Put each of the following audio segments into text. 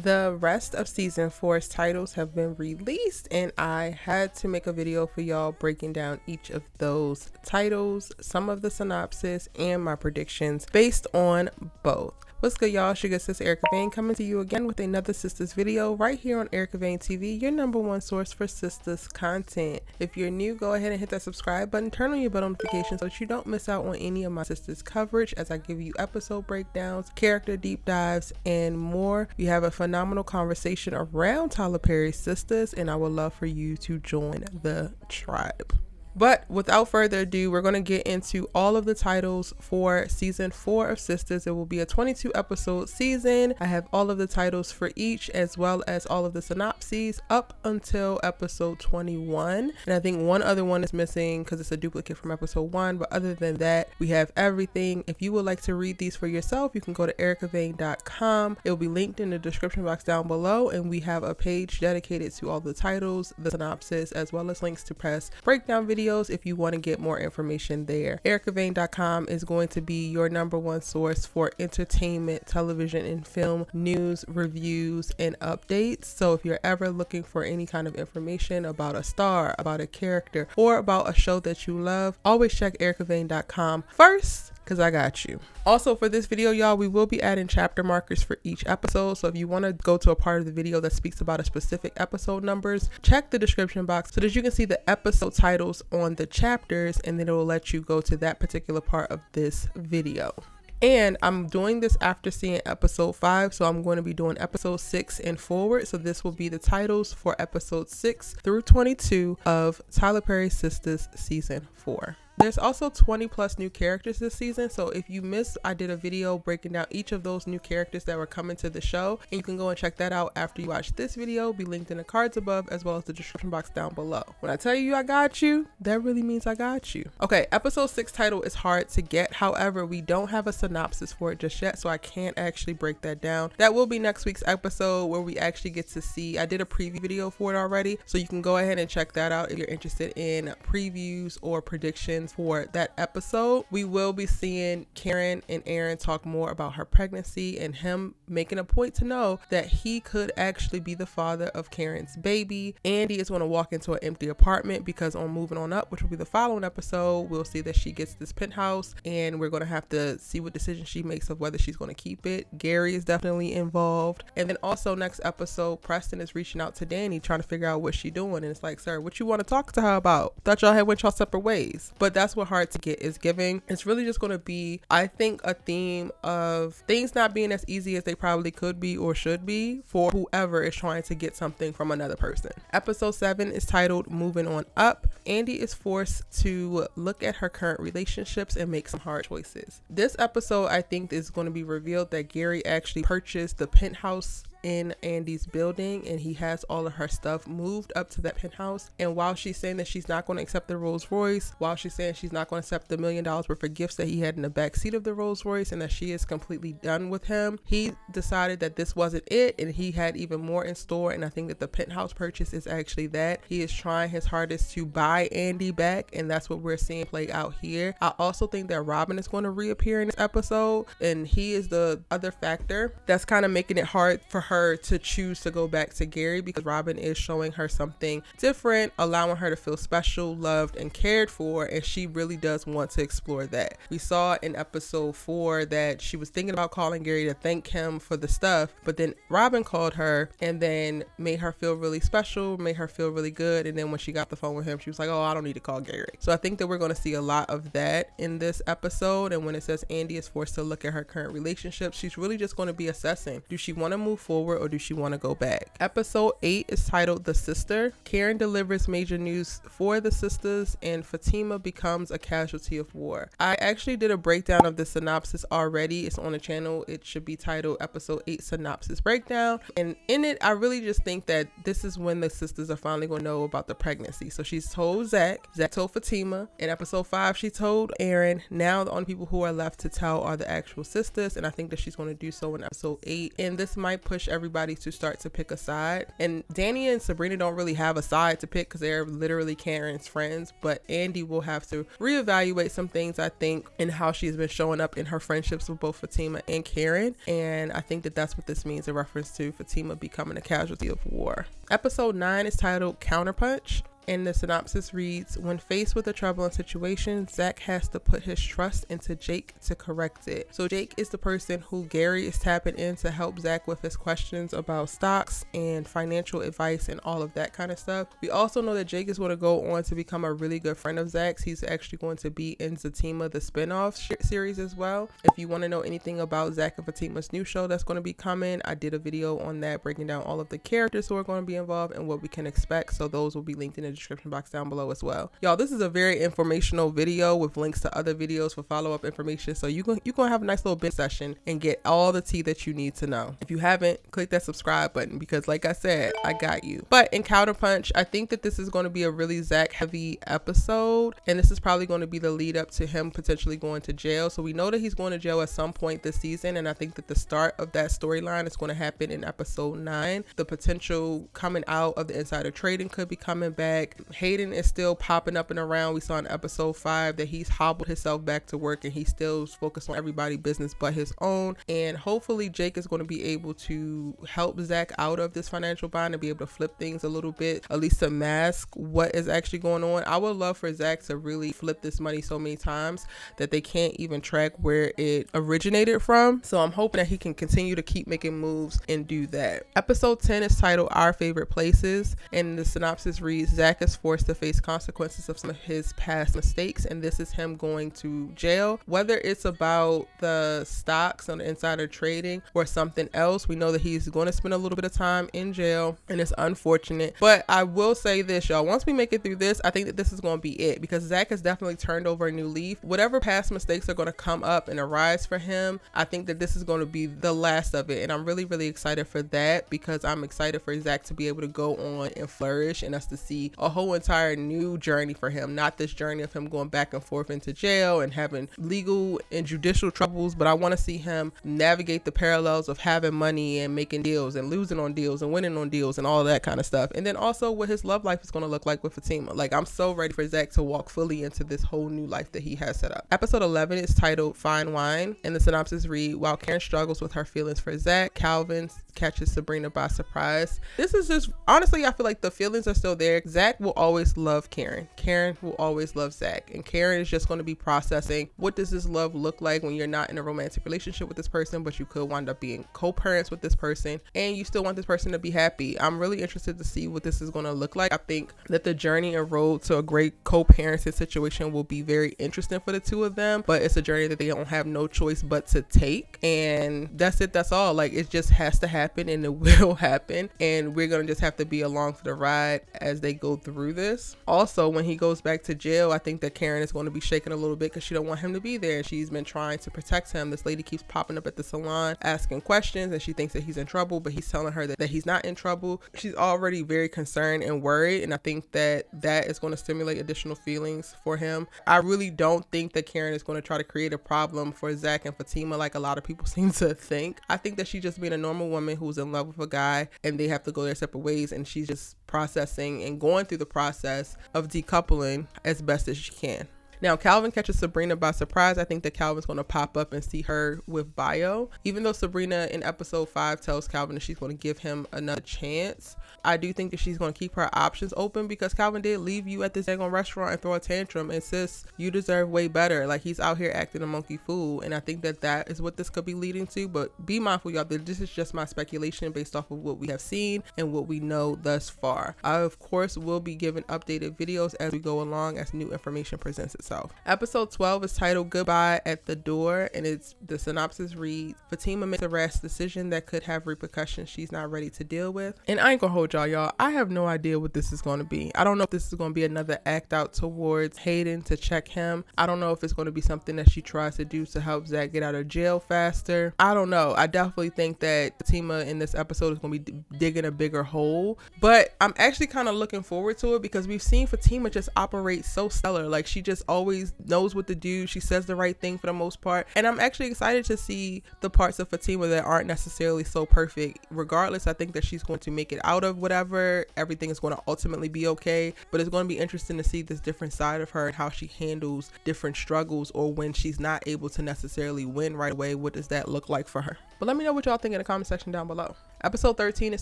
The rest of season 4's titles have been released, and I had to make a video for y'all breaking down each of those titles, some of the synopsis, and my predictions based on both. What's good, y'all? It's your good sister Erica Vane coming to you again with another Sistas video right here on Erica Vane TV, your #1 source for Sistas content. If you're new, go ahead and hit that subscribe button, turn on your bell notifications so that you don't miss out on any of my Sistas coverage as I give you episode breakdowns, character deep dives, and more. We have a phenomenal conversation around Tyler Perry's Sistas, and I would love for you to join the tribe. But without further ado, we're going to get into all of the titles for season 4 of Sistas. It will be a 22 episode season. I have all of the titles for each, as well as all of the synopses up until episode 21. And I think one other one is missing because it's a duplicate from episode 1. But other than that, we have everything. If you would like to read these for yourself, you can go to ericavane.com. It will be linked in the description box down below. And we have a page dedicated to all the titles, the synopsis, as well as links to press breakdown videos if you want to get more information there. ericavane.com is going to be your #1 source for entertainment, television, and film news, reviews, and updates. So if you're ever looking for any kind of information about a star, about a character, or about a show that you love, always check ericavane.com first, because I got you. Also, for this video, y'all, we will be adding chapter markers for each episode. So if you want to go to a part of the video that speaks about a specific episode numbers, check the description box so that you can see the episode titles on the chapters, and then it will let you go to that particular part of this video. And I'm doing this after seeing episode 5, so I'm going to be doing episode 6 and forward. So this will be the titles for episode 6 through 22 of Tyler Perry's Sistas season 4. There's also 20 plus new characters this season, so if you missed, I did a video breaking down each of those new characters that were coming to the show, and you can go and check that out after you watch this video. Be linked in the cards above as well as the description box down below. When I tell you I got you, that really means I got you. Okay, episode 6 title is hard to get. However, we don't have a synopsis for it just yet, so I can't actually break that down. That will be next week's episode where we actually get to see. I did a preview video for it already, so you can go ahead and check that out if you're interested in previews or predictions for that episode. We will be seeing Karen and Aaron talk more about her pregnancy and him making a point to know that he could actually be the father of Karen's baby. Andy is going to walk into an empty apartment because on Moving On Up, which will be the following episode, we'll see that she gets this penthouse, and we're going to have to see what decision she makes of whether she's going to keep it. Gary is definitely involved. And then also next episode, Preston is reaching out to Danny trying to figure out what she's doing, and it's like, sir, what you want to talk to her about? Thought y'all had went y'all separate ways. But that's what hard to get is giving. It's really just going to be, I think, a theme of things not being as easy as they probably could be or should be for whoever is trying to get something from another person. Episode 7 is titled Moving On Up. Andy is forced to look at her current relationships and make some hard choices. This episode, I think, is going to be revealed that Gary actually purchased the penthouse in Andy's building, and he has all of her stuff moved up to that penthouse. And while she's saying that she's not going to accept the Rolls Royce, while she's saying she's not going to accept the $1 million worth of gifts that he had in the back seat of the Rolls Royce, and that she is completely done with him, he decided that this wasn't it, and he had even more in store. And I think that the penthouse purchase is actually that he is trying his hardest to buy Andy back, and that's what we're seeing play out here. I also think that Robin is going to reappear in this episode, and he is the other factor that's kind of making it hard for her to choose to go back to Gary, because Robin is showing her something different, allowing her to feel special, loved, and cared for, and she really does want to explore that. We saw in episode 4 that she was thinking about calling Gary to thank him for the stuff, but then Robin called her and then made her feel really special, made her feel really good, and then when she got the phone with him, she was like, oh, I don't need to call Gary. So I think that we're going to see a lot of that in this episode. And when it says Andy is forced to look at her current relationship, she's really just going to be assessing, do she want to move forward or do she want to go back? Episode 8 is titled The Sister. Karen delivers major news for the Sistas, and Fatima becomes a casualty of war. I actually did a breakdown of the synopsis already. It's on the channel. It should be titled Episode 8 Synopsis Breakdown. And in it, I really just think that this is when the Sistas are finally going to know about the pregnancy. So she's told Zac told Fatima. In episode 5, she told Aaron. Now the only people who are left to tell are the actual Sistas, and I think that she's going to do so in episode 8. And this might push push everybody to start to pick a side. And Danny and Sabrina don't really have a side to pick because they're literally Karen's friends, but Andy will have to reevaluate some things, I think, in how she's been showing up in her friendships with both Fatima and Karen. And I think that that's what this means in reference to Fatima becoming a casualty of war. Episode 9 is titled Counterpunch. And the synopsis reads, when faced with a troubling situation, Zac has to put his trust into Jake to correct it. So Jake is the person who Gary is tapping in to help Zac with his questions about stocks and financial advice and all of that kind of stuff. We also know that Jake is going to go on to become a really good friend of Zac's. He's actually going to be in Fatima, the spinoff series as well. If you want to know anything about Zac and Fatima's new show that's going to be coming, I did a video on that breaking down all of the characters who are going to be involved and what we can expect. So those will be linked in the description box down below as well. Y'all, this is a very informational video with links to other videos for follow-up information, so you're gonna have a nice little binge session and get all the tea that you need to know. If you haven't, click that subscribe button because like I said, I got you. But in Counterpunch, I think that this is going to be a really Zac heavy episode, and this is probably going to be the lead up to him potentially going to jail. So we know that he's going to jail at some point this season, and I think that the start of that storyline is going to happen in episode 9. The potential coming out of the insider trading could be coming back. Hayden is still popping up and around. We saw in episode 5 that he's hobbled himself back to work and he still focused on everybody's business but his own. And hopefully Jake is going to be able to help Zac out of this financial bind and be able to flip things a little bit, at least to mask what is actually going on. I would love for Zac to really flip this money so many times that they can't even track where it originated from. So I'm hoping that he can continue to keep making moves and do that. Episode 10 is titled Our Favorite Places, and the synopsis reads, Zac is forced to face consequences of some of his past mistakes, and this is him going to jail. Whether it's about the stocks on the insider trading or something else, we know that he's going to spend a little bit of time in jail, and it's unfortunate. But I will say this, y'all, once we make it through this, I think that this is going to be it, because Zac has definitely turned over a new leaf. Whatever past mistakes are going to come up and arise for him, I think that this is going to be the last of it, and I'm really excited for that, because I'm excited for Zac to be able to go on and flourish and us to see a whole entire new journey for him, not this journey of him going back and forth into jail and having legal and judicial troubles, but I want to see him navigate the parallels of having money and making deals and losing on deals and winning on deals and all of that kind of stuff, and then also what his love life is going to look like with Fatima. Like, I'm so ready for Zac to walk fully into this whole new life that he has set up. Episode 11 is titled Fine Wine, and the synopsis read, while Karen struggles with her feelings for Zac, Calvin catches Sabrina by surprise. This is just, honestly, I feel like the feelings are still there. Zac will always love Karen. Karen will always love Zac. And Karen is just going to be processing, what does this love look like when you're not in a romantic relationship with this person, but you could wind up being co-parents with this person, and you still want this person to be happy. I'm really interested to see what this is going to look like. I think that the journey and road to a great co-parenting situation will be very interesting for the two of them, but it's a journey that they don't have no choice but to take. And that's it. That's all. Like, it just has to happen, and it will happen, and we're gonna just have to be along for the ride as they go through this. Also, when he goes back to jail, I think that Karen is going to be shaking a little bit because she don't want him to be there, and she's been trying to protect him. This lady keeps popping up at the salon asking questions, and she thinks that he's in trouble, but he's telling her that he's not in trouble. She's already very concerned and worried, and I think that that is going to stimulate additional feelings for him. I really don't think that Karen is going to try to create a problem for Zac and Fatima like a lot of people seem to think. I think that she's just being a normal woman who's in love with a guy, and they have to go their separate ways, and she's just processing and going through the process of decoupling as best as she can. Now, Calvin catches Sabrina by surprise. I think that Calvin's going to pop up and see her with Bio. Even though Sabrina in episode 5 tells Calvin that she's going to give him another chance, I do think that she's going to keep her options open, because Calvin did leave you at this daggone restaurant and throw a tantrum, and sis, you deserve way better. Like, he's out here acting a monkey fool, and I think that that is what this could be leading to. But be mindful, y'all, that this is just my speculation based off of what we have seen and what we know thus far. I, of course, will be giving updated videos as we go along as new information presents itself. Episode 12 is titled Goodbye at the Door, and it's the synopsis reads, Fatima makes a rash decision that could have repercussions she's not ready to deal with. And I ain't gonna hold y'all. I have no idea what this is going to be. I don't know if this is going to be another act out towards Hayden to check him. I don't know if it's going to be something that she tries to do to help Zac get out of jail faster. I don't know. I definitely think that Fatima in this episode is going to be digging a bigger hole, but I'm actually kind of looking forward to it, because we've seen Fatima just operate so stellar. Like, she just always knows what to do. She says the right thing for the most part. And I'm actually excited to see the parts of Fatima that aren't necessarily so perfect. Regardless, I think that she's going to make it out of whatever. Everything is going to ultimately be okay. But it's going to be interesting to see this different side of her and how she handles different struggles, or when she's not able to necessarily win right away. What does that look like for her? But let me know what y'all think in the comment section down below. Episode 13 is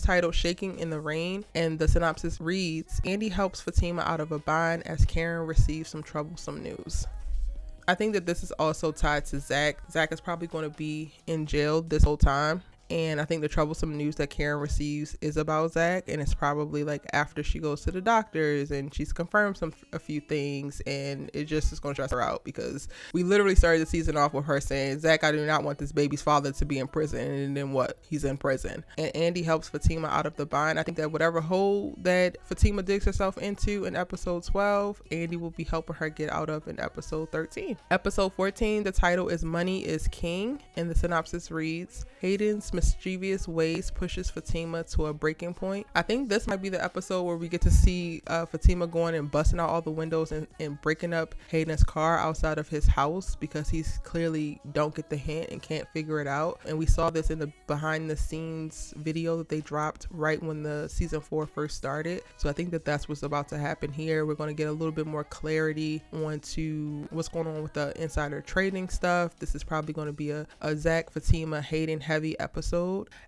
titled Shaking in the Rain, and the synopsis reads, Andy helps Fatima out of a bind as Karen receives some troublesome news. I think that this is also tied to Zac. Zac is probably going to be in jail this whole time. And I think the troublesome news that Karen receives is about Zac, and it's probably like after she goes to the doctors and she's confirmed a few things, and it just is going to stress her out, because we literally started the season off with her saying, Zac, I do not want this baby's father to be in prison, and then what? He's in prison. And Andy helps Fatima out of the bind. I think that whatever hole that Fatima digs herself into in episode 12, Andy will be helping her get out of in episode 13. Episode 14, the title is Money is King, and the synopsis reads, Hayden's mischievous ways pushes Fatima to a breaking point. I think this might be the episode where we get to see Fatima going and busting out all the windows and breaking up Hayden's car outside of his house, because he's clearly don't get the hint and can't figure it out. And we saw this in the behind the scenes video that they dropped right when the season 4 first started. So I think that that's what's about to happen here. We're going to get a little bit more clarity onto what's going on with the insider trading stuff. This is probably going to be a Zac, Fatima, Hayden heavy episode.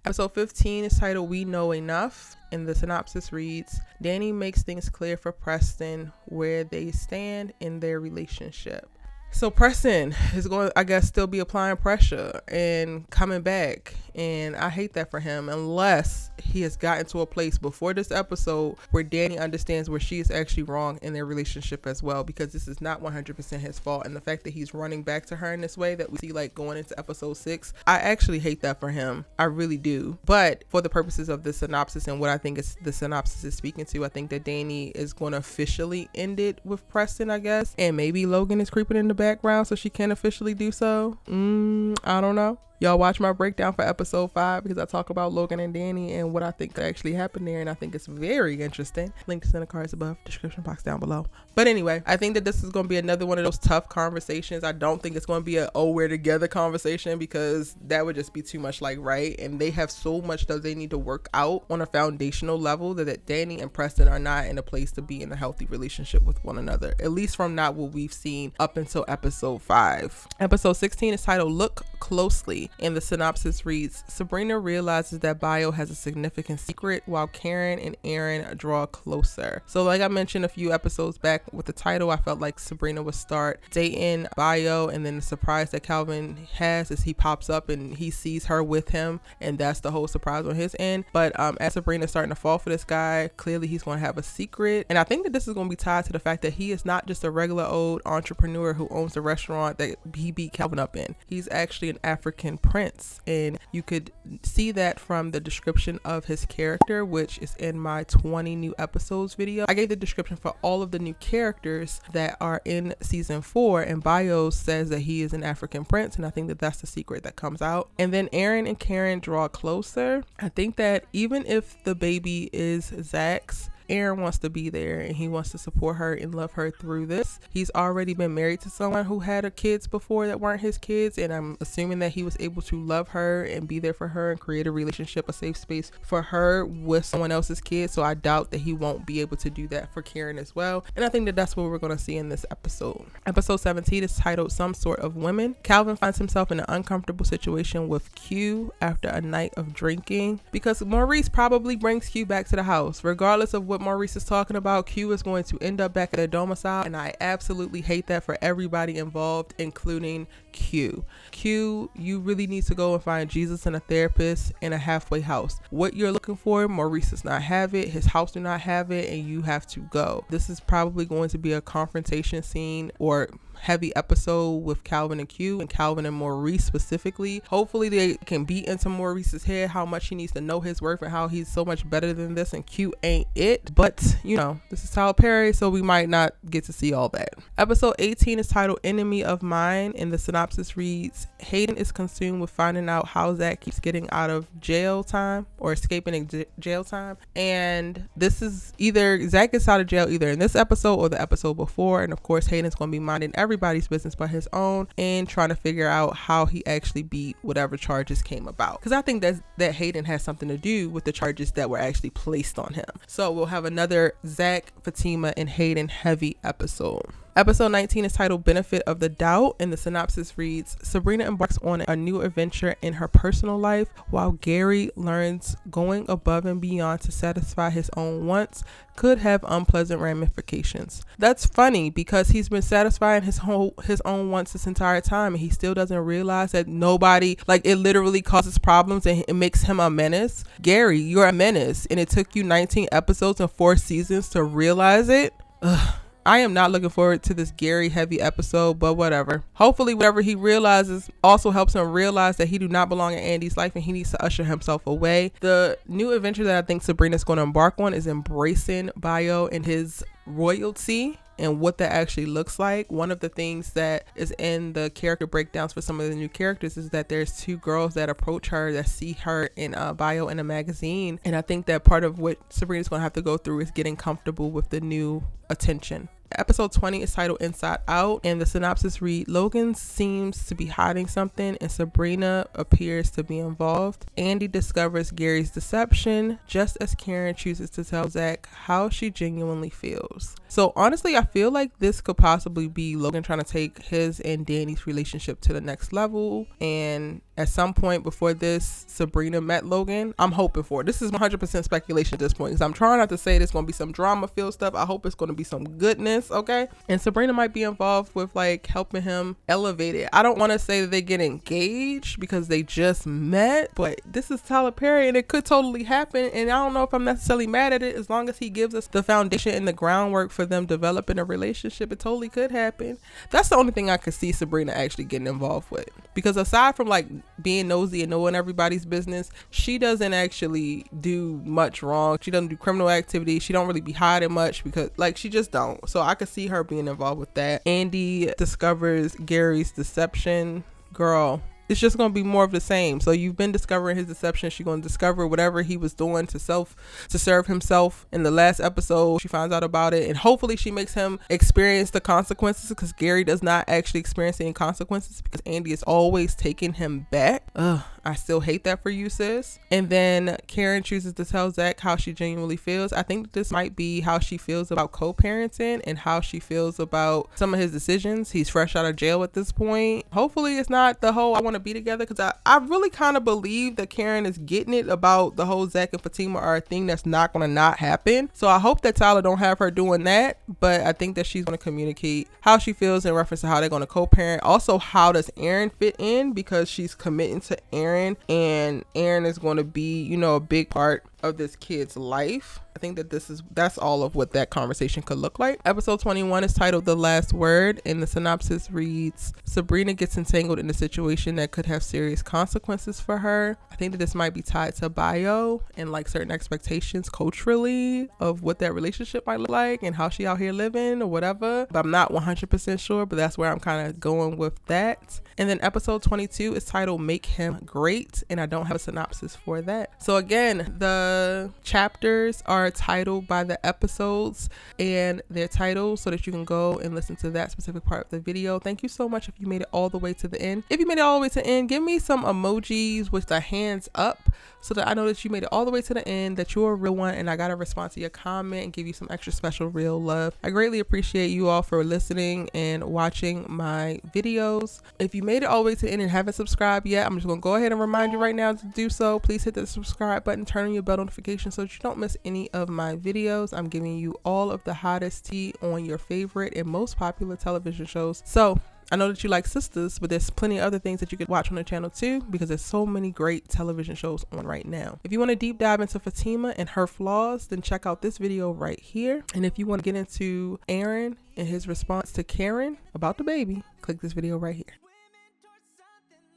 Episode 15 is titled We Know Enough, and the synopsis reads, Danny makes things clear for Preston where they stand in their relationship. So Preston is going to, I guess, still be applying pressure and coming back. And I hate that for him, unless he has gotten to a place before this episode where Danny understands where she is actually wrong in their relationship as well, because this is not 100% his fault. And the fact that he's running back to her in this way that we see like going into episode 6, I actually hate that for him. I really do. But for the purposes of the synopsis and what I think is the synopsis is speaking to, I think that Danny is going to officially end it with Preston, I guess. And maybe Logan is creeping in the background so she can officially do so. I don't know. Y'all watch my breakdown for episode 5, because I talk about Logan and Danny and what I think actually happened there, and I think it's very interesting. Link is in the cards above, description box down below. But anyway, I think that this is going to be another one of those tough conversations. I don't think it's going to be a we're together conversation, because that would just be too much like right, and they have so much that they need to work out on a foundational level that Danny and Preston are not in a place to be in a healthy relationship with one another, at least from not what we've seen up until episode 5. Episode 16 is titled Look Closely, and the synopsis reads, Sabrina realizes that Bio has a significant secret while Karen and Aaron draw closer. So like I mentioned a few episodes back with the title, I felt like Sabrina would start dating Bio, and then the surprise that Calvin has is he pops up and he sees her with him, and that's the whole surprise on his end. But as Sabrina's starting to fall for this guy, clearly he's going to have a secret, and I think that this is going to be tied to the fact that he is not just a regular old entrepreneur who owns a restaurant that he beat Calvin up in. He's actually an African prince, and you could see that from the description of his character, which is in my 20 new episodes video. I gave the description for all of the new characters that are in season 4, and Bio says that he is an African prince, and I think that that's the secret that comes out. And then Aaron and Karen draw closer. I think that even if the baby is Zac's, Aaron wants to be there, and he wants to support her and love her through this. He's already been married to someone who had kids before that weren't his kids, and I'm assuming that he was able to love her and be there for her and create a relationship, a safe space for her with someone else's kids. So I doubt that he won't be able to do that for Karen as well. And I think that that's what we're going to see in this episode. Episode 17 is titled Some Sort of Women. Calvin finds himself in an uncomfortable situation with Q after a night of drinking, because Maurice probably brings Q back to the house. Regardless of what Maurice is talking about, Q is going to end up back at their domicile, and I absolutely hate that for everybody involved, including Q. Q, you really need to go and find Jesus and a therapist in a halfway house. What you're looking for, Maurice does not have it, his house do not have it, and you have to go. This is probably going to be a confrontation scene, or heavy episode with Calvin and Q, and Calvin and Maurice specifically. Hopefully they can beat into Maurice's head how much he needs to know his worth and how he's so much better than this, and Q ain't it. But you know, this is Tyler Perry, so we might not get to see all that. Episode 18 is titled Enemy of Mine, and the synopsis reads, Hayden is consumed with finding out how Zac keeps getting out of jail time or escaping jail time, and this is either Zac gets out of jail either in this episode or the episode before, and of course Hayden's going to be minding everybody's business but his own and trying to figure out how he actually beat whatever charges came about, because I think that Hayden has something to do with the charges that were actually placed on him. So we'll have another Zac, Fatima, and Hayden heavy episode. Episode 19 is titled Benefit of the Doubt, and the synopsis reads, Sabrina embarks on a new adventure in her personal life while Gary learns going above and beyond to satisfy his own wants could have unpleasant ramifications. That's funny because he's been satisfying his own wants this entire time, and he still doesn't realize that nobody, like, it literally causes problems and it makes him a menace. Gary, you're a menace, and it took you 19 episodes and 4 seasons to realize it. Ugh. I am not looking forward to this Gary heavy episode, but whatever. Hopefully whatever he realizes also helps him realize that he do not belong in Andy's life and he needs to usher himself away. The new adventure that I think Sabrina's going to embark on is embracing Bayo and his royalty and what that actually looks like. One of the things that is in the character breakdowns for some of the new characters is that there's 2 girls that approach her that see her in Bayo in a magazine, and I think that part of what Sabrina's going to have to go through is getting comfortable with the new attention. Episode 20 is titled Inside Out, and the synopsis read, Logan seems to be hiding something and Sabrina appears to be involved. Andy discovers Gary's deception just as Karen chooses to tell Zac how she genuinely feels. So honestly, I feel like this could possibly be Logan trying to take his and Danny's relationship to the next level, and at some point before this, Sabrina met Logan. I'm hoping for it. This is 100% speculation at this point because I'm trying not to say there's going to be some drama filled stuff. I hope it's going to be some goodness, okay? And Sabrina might be involved with like helping him elevate it. I don't want to say that they get engaged because they just met, but this is Tyler Perry and it could totally happen, and I don't know if I'm necessarily mad at it as long as he gives us the foundation and the groundwork for them developing a relationship. It totally could happen. That's the only thing I could see Sabrina actually getting involved with, because aside from like being nosy and knowing everybody's business, she doesn't actually do much wrong. She doesn't do criminal activity. She don't really be hiding much because like she just don't. So I could see her being involved with that. Andy discovers Gary's deception. Girl, it's just going to be more of the same. So you've been discovering his deception. She's going to discover whatever he was doing to serve himself. In the last episode, she finds out about it, and hopefully she makes him experience the consequences, because Gary does not actually experience any consequences because Andy is always taking him back. Ugh, I still hate that for you, sis. And then Karen chooses to tell Zac how she genuinely feels. I think this might be how she feels about co-parenting and how she feels about some of his decisions. He's fresh out of jail at this point. Hopefully it's not the whole I want to be together, because I really kind of believe that Karen is getting it about the whole Zac and Fatima are a thing that's not going to not happen. So I hope that Tyler don't have her doing that, but I think that she's going to communicate how she feels in reference to how they're going to co-parent. Also, how does Aaron fit in, because she's committing to Aaron, and Aaron is going to be, you know, a big part of this kid's life. I think that that's all of what that conversation could look like. Episode 21 is titled The Last Word, and the synopsis reads, Sabrina gets entangled in a situation that could have serious consequences for her. I think that this might be tied to Bayo and like certain expectations culturally of what that relationship might look like and how she out here living or whatever, but I'm not 100% sure, but that's where I'm kind of going with that. And then episode 22 is titled Make Him Great, and I don't have a synopsis for that. So again, the chapters are titled by the episodes and their titles so that you can go and listen to that specific part of the video. Thank you so much if you made it all the way to the end. If you made it all the way to the end, give me some emojis with the hands up so that I know that you made it all the way to the end, that you're a real one, and I got to respond to your comment and give you some extra special real love. I greatly appreciate you all for listening and watching my videos. If you made it all the way to the end and haven't subscribed yet, I'm just going to go ahead and remind you right now to do so. Please hit the subscribe button, turn on your bell notification so that you don't miss any of my videos. I'm giving you all of the hottest tea on your favorite and most popular television shows. So I know that you like Sistas, but there's plenty of other things that you could watch on the channel too, because there's so many great television shows on right now. If you want to deep dive into Fatima and her flaws, then check out this video right here. And if you want to get into Aaron and his response to Karen about the baby, click this video right here.